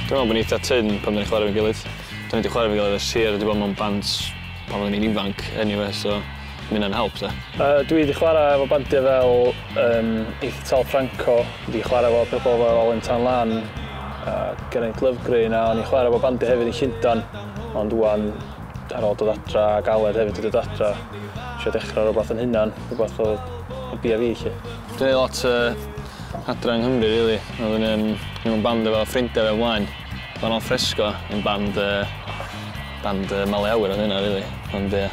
Dwi'n meddwl bod ni eitha tyn pan da ni'n chwarae efo'n gilydd. Da ni wedi chwarae efo'n gilydd ers hir, wedi bod mewn band pan oedden ni'n ifanc anyway, so mae hynna'n help da. Dwi wedi chwarae efo bandiau fel Eithtal Franco, wedi chwarae efo pobl fel Owen Lan, Geraint Lyfgreen, a o'n i'n chwarae efo bandiau hefyd yn Llundain, ond wwan ar ôl dod adra a galed hefyd wedi dod adra. Eisiau dechrau rhywbeth yn hynna'n, rhywbeth o bia fi lle. Dwi'n neud lot adra yng Nghymru, rili. Oedden ni'n band efo ffrindiau fe ymlaen. Fan Fresco yn band malu awyr oedd hynna, rili. Ond ie.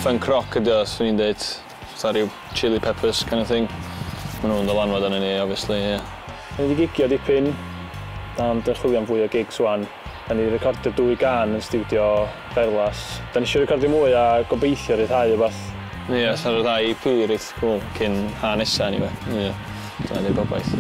Funk rock ydi o, swn i'n dweud. Fatha rhyw chili peppers kind of thing. Maen nhw'n dylanwad arnyn ni, obviously, ie. Da ni wedi gigio dipyn, da'n chwilio am fwy o gigs wan. Da ni wedi recordio 2 gan yn studio Ferlas. Da ni eisiau recordio mwy a gobeithio ryddhau o beth. Ie, sa'n ryddhau EP reit cool cyn ha nesa, anyway. Ie, dyna di'r gobaith.